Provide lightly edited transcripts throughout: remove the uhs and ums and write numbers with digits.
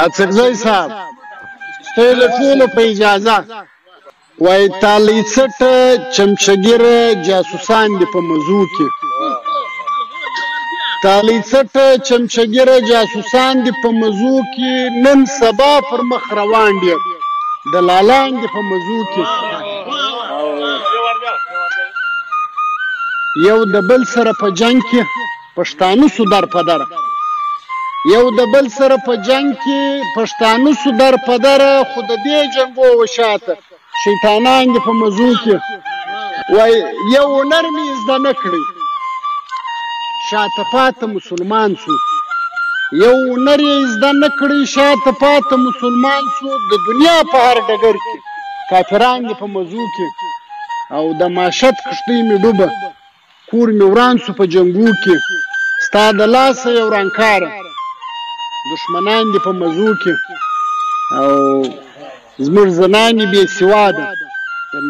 اچکزئی صاحب ستاسو له ټولو په اجازه وایي تالی څټ چمچګیر جاسوسان دي په مزو کې تالی څټ چمچګیر جاسوسان دي په مزو کې نن سبا پر مخ روان دي دلالان دي په مزو کې یو د بل سره په جنگ کې پښتانه سو در په در یو د بل سره په جنگ کې پښتانه سو در په در خو د دې جنګو وشاته شیطانان دي په مزو کې وای یو هنر مې زده نه کړی شاته پاته مسلمان سو یو هنر یې زده نه کړی شاته پاته مسلمان سو د دنیا په هر ډګر کې کافران دي په مزو کې او د ماشت کښتۍ مې ډوبه کور مې وران سو په جنګو کې ستا د لاسه یو رانکاره دشمنان دي په مزو کې او زموږ زنانې بې سواده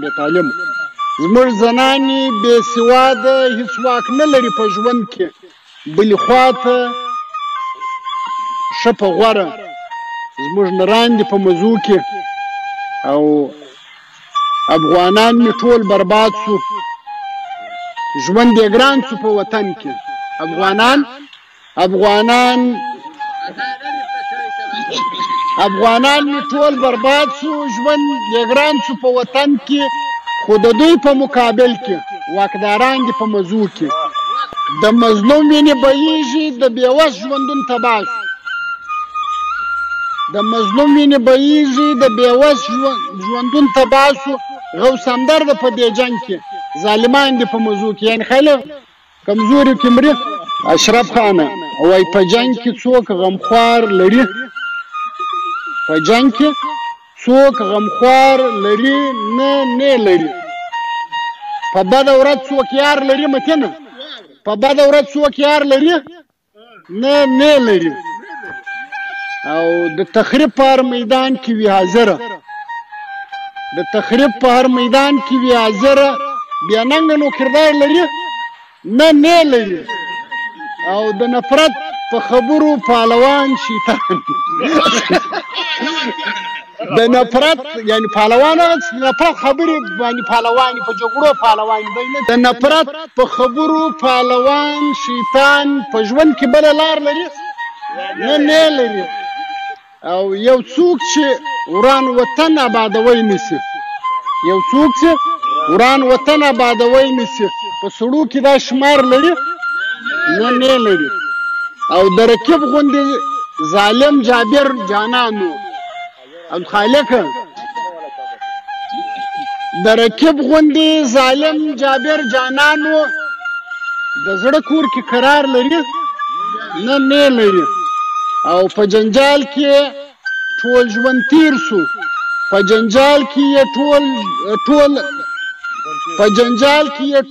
بې تعلیم زموږ زنانې بې سواده هیڅ واک نه لري په ژوند کې بلې خواته ښه په غوره زموږ نران دي په مزو کې او افغانان مې ټول برباد سو ژوند یې ګران سو په وطن کې افغانان مې ټول برباد سو ژوند یې ګران سو په وطن کې خو د دوی په مقابل کې واکداران دي په مزو کې د مظلوم وینې بهیږي د بېوس ژوندون تباه سو د مظلوم وینې بهیږي د بېوس ژوندون تباه سو غوث همدرد په دې جنګ کې ظالمان دي په مزو کې یعنې خلک کمزوري کې مري اشرف خانه وای په جنګ کې څوک غمخوار لري په جنګ کې څوک غمخوار لري نه لري په بده ورځ څوک یار لري متنه په بده ورځ څوک یار لري نه لري او د تخریب په هر میدان کې وي حاضره د تخریب په هر میدان کې وي حاضره بیا ننګ نو کردار لري نه لري او د نفرت په خبرو پهلوان شیطان د نفرت یعنی پهلوان نفرت خبرې باندې پهلوان په جګړو پهلوان د نفرت په خبرو پهلوان شیطان په ژوند کې بل لار لري نه لري او یو څوک چې وران وطن آبادوي نسی یو څوک چې وران وطن آبادوي نسی په سړو کې دا شمار لري نه لري او د رکیب غوندې ظالم جابر جانانو او خالق د رکیب غوندې ظالم جابر جانانو د زړه کور کې قرار لري نه لري او په جنجال کې ټول ژوند تیر سو په جنجال کې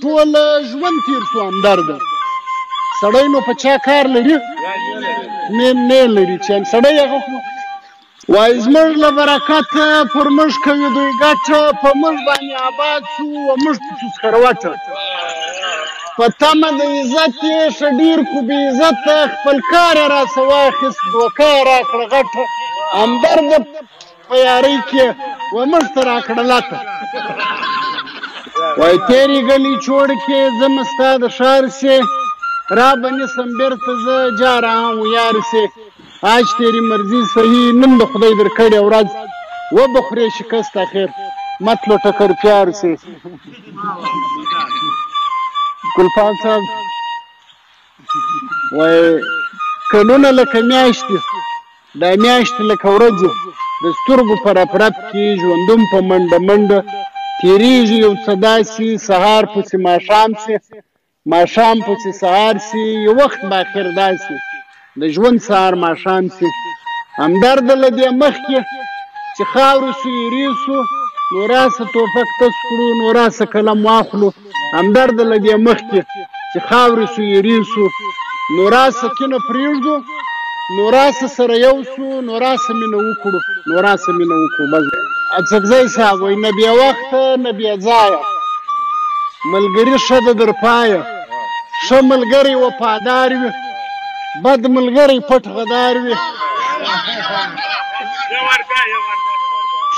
ټول ژوند تیر سو همدرد سړی نو په چا کار لري نه لري چې سړی هغه وای زموږ له برکته پر موږ کوي دوی ګټه په موږ باندې آباد سو و موږ پسو سکروټه په تمه د عزت یې ښه ډېر کو بې عزته خپل کار یې راڅه واخیست دوکه یې راکړه غټه همدرد په یارۍ کې و موږ ته راکړه لته وای تیری گلی چھوڑ کے زم ستا د ښار سے را بنسم بیرته زه جا رہا ہوں یار سے آج تیری مرضی صحیح نن د خدای درکړې ورځ وبخورې شکست اخر مت لوټه کر پیار سے ګلفام صاحب وای کلونه لکه میاشتې دا میاشتې لکه ورځې د سترګو په رپ کې ژوندون په منډه تیریږي یو څه داسې سهار پسې ماښام پسې سهار سي یو وخت به اخر داسې د ژوند سهار ماښام سي همدرد له دې مخکې چې خاورو سو یېرې سو نو راسه ټوپک تس کړو نو راسه قلم واخلو همدرد له دې مخکې چې خاورو سو یېرې سو نو راسه کینه پرېږدو نو راسه سره یو سو نو راسه مینه وکړو بس اچکزئی صاحب وای نه بې وخته نه بې ځایه ملګري ښه ده در پایه ښه ملګری وفادار وي بد ملګری پټ غدار وي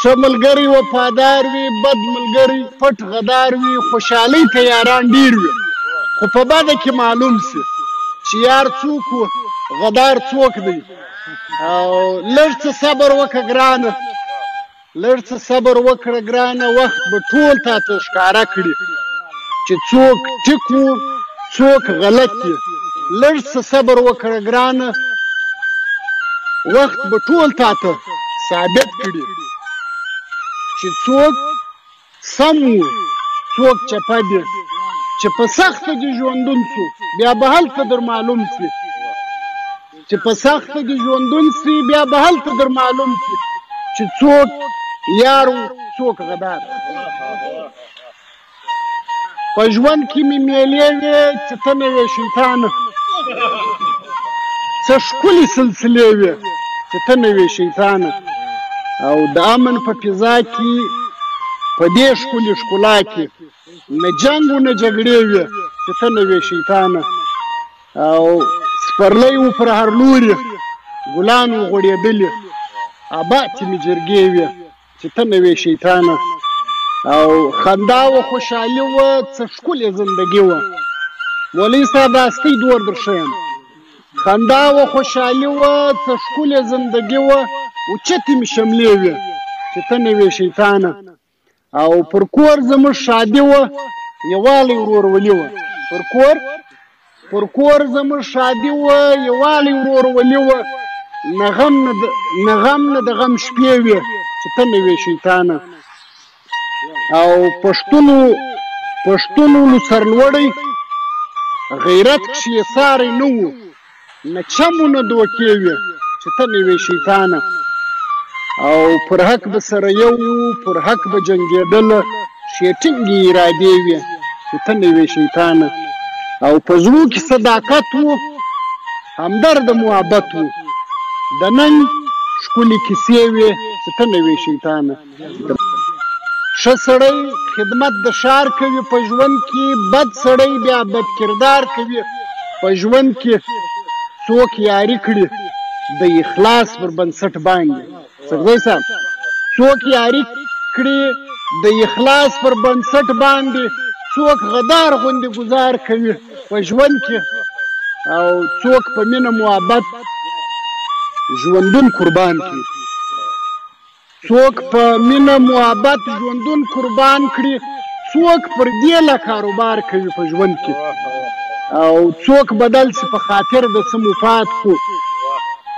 ښه ملګری وفادار وي، بد ملګری پټ غدار وي. خوشحالۍ ته یاران ډېر وي، خو په بده کې معلوم سي چې یار څوک و غدار څوک دی. او لږ څه صبر وکړه ګرانه، لږ څه صبر وکړه ګرانه، وخت به ټول تا ته ښکاره کړي چې څوک ټیک و څوک غلط دي. لږ څه صبر وکړه ګرانه، وخت به ټول تا ته ثابت کړي چې څوک سم و څوک چپه دي. چې په سخته دي ژوندون سو بیا به هلته در معلوم سي، چې په سخته دي ژوندون سي بیا به هلته در معلوم سي چې څوک یار و څوک غدار. په ژوند کې مې میلې وې چې ته مې وې شیطانه، څه ښکلې سلسلې وې چې ته مې وې شیطانه. او د امن په فضا کې په دې ښکلې ښکلا کې نه جنګ و نه جګړې وې چې ته مې وې شیطانه. او سپرلی و پر هر لوري ګلان و غوړېدلې، اباتې مې جرګې وې چې ته مې وې شیطانه. او خندا و خوشحالي وه څه ښکلې زندګي وه. مولوي صاحب راستۍ دور در ښیم. خندا و خوشحالي وه څه ښکلې زندګي وه، اوچتې مې شملې وې چې ته مې وې شیطانه. او پر کور زموږ شادي وه یووالی ورورولي وه، پر کور زموږ شادي وه یووالی ورورولي وه. نه غم نه د غم شپې وې چې ته مې وې شیطانه. او پښتونو لو سرلوړی غیرت کښې یې ساری نه و، نه چم و نه دوکې وې چې ته مې وې شیطانه. او پر حق به سره یو و پر حق به جنګېدله، شیټینګې ارادې وې چې ته مې وې شیطانه. او په زړو کې صداقت و همدرد محبت و، د نن ښکلې کیسې وې چې ته مې وې شیطانه. ښه سړی خدمت د ښار کوي په ژوند کې، بد سړی بیا بد کردار کوي په ژوند کې. څوک یاري کړي د اخلاص پر بنسټ باندې، اچکزئی صاحب څوک یاري کړي د اخلاص پر بنسټ باندې، څوک غدار غوندې ګزار کوي په ژوند کې. او څوک په مینه محبت ژوندون قربان کړي، څوک په مینه محبت ژوندون قربان کړي، څوک پر دې له کاروبار کوي په ژوند کې. او څوک بدل سي په خاطر د څه مفاد خو،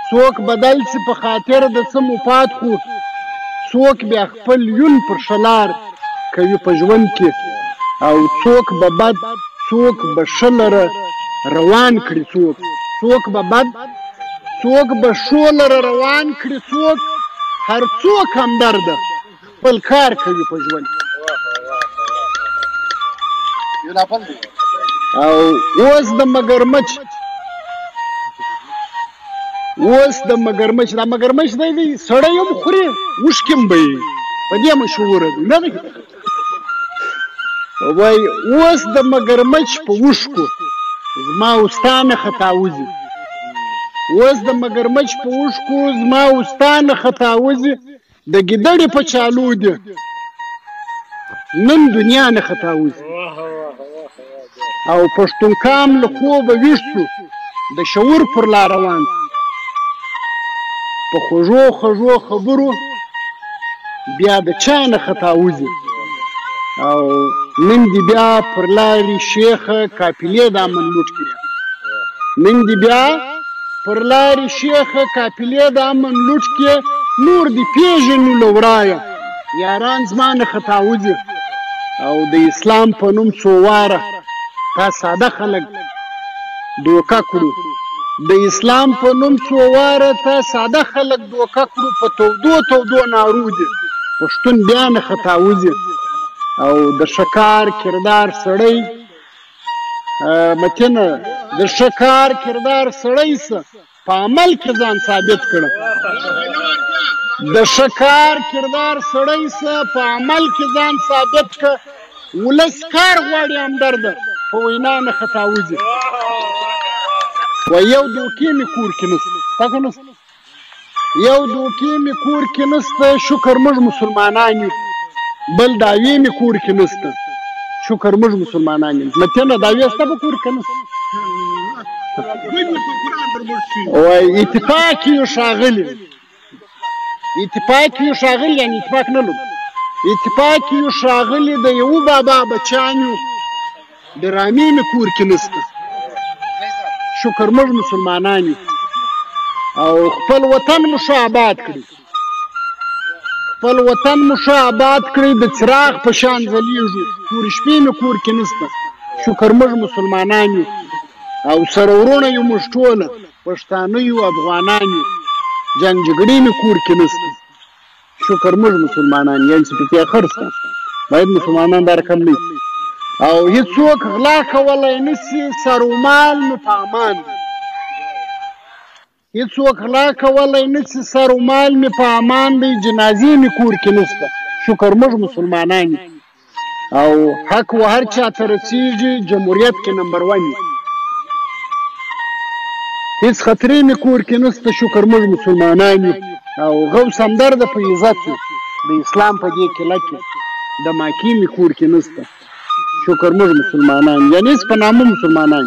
څوک بدل سي په خاطر د څه مفاد خو، څوک بیا خپل یون پر شلار کوي په ژوند کې. او څوک به بد څوک به ښه لره روان کړي، څوک به بد څوک به ښو لره روان کړي، څوک هر څوک همدرده خپل کار کوي په ژوند. او اوس د مگرمچ دا مگرمچ دی سړی هم خوري اوښکې هم به یې په دې مشهوره دی نه دی. وایي اوس د مگرمچ په اوښکو زما ستا نه خطاوځي، اوس د مگرمچ په اوښکو زما ستا نه خطاوځي. د ګیدړې په چالو دي نن دنیا نه خطاوځي. او پښتونکام له خوبه ویښ شو د شعور پر لار روان، په خوږو خبرو بیا د چا نه خطاوځي. او نن دې بیا پر لارې شیخه قافلې د امن لوټ کړي، نن دې بیا پر لارې شیخه قافلې د امن لوټ کړي. نور دې پېژنو له ورایه یاران زما نه خطاوځي. او د اسلام په نوم څو واره تا ساده خلک دوکه کړو، د اسلام په نوم څو واره تا ساده خلک دوکه کړو. په تودو نارو دي پښتون بیا نه خطاوځي. او د ښه کردار سړی متینه د ښه کردار سړی څه په عمل کې ځان ثابت کړه، د ښه کردار سړی څه په عمل کې ځان ثابت کړه. ولس کار غواړي همدرده په وینا نه خطاوځي. و یو دوکې مې کور کې نسته، تا که نسته یو دوکې مې کور کې نسته شکر موږ مسلمانان یو بل دعوې مې کور کې نسته شکر موږ مسلمانان یو متینه دعوې سته په کور کې نسته وای اتفاق یو ښاغلی اتفاق یو ښاغلی یعنې اتفاق نه لرو اتفاق یو ښاغلی د یوه بابا بچیان یو ډرامې مې کور کې نسته شکر موږ مسلمانان یو او خپل وطن مو ښه آباد کړي خپل وطن مو ښه آباد کړي د څراغ په شان ځلیږو تورې شپې مې کور کې نسته شکر موږ مسلمانان یو او سره ورونه یو موږ ټوله پښتانه یو افغانان یو جنګ جګړې مې کور کې نسته شکر موږ مسلمانان یعنې چې پکې اخر شته باید مسلمانان دا رقم نه او هېڅوک غلا کولی نشي سر و مال مې په امان دی هېڅوک غلا کولی نشي سر و مال مې په امان دی جنازې مې کور کې نسته شکر موږ مسلمانان او حق و هر چا ته رسیږي جمهوریت کې نمبر 1 هېڅ خطرې مې کور کې نسته شکر موږ مسلمانان یو او غوث همدرد په عزت یو د اسلام په دې کله کې د ماکي مې کور کې نسته شکر موږ مسلمانان یعنې هېڅ په نامه مسلمانان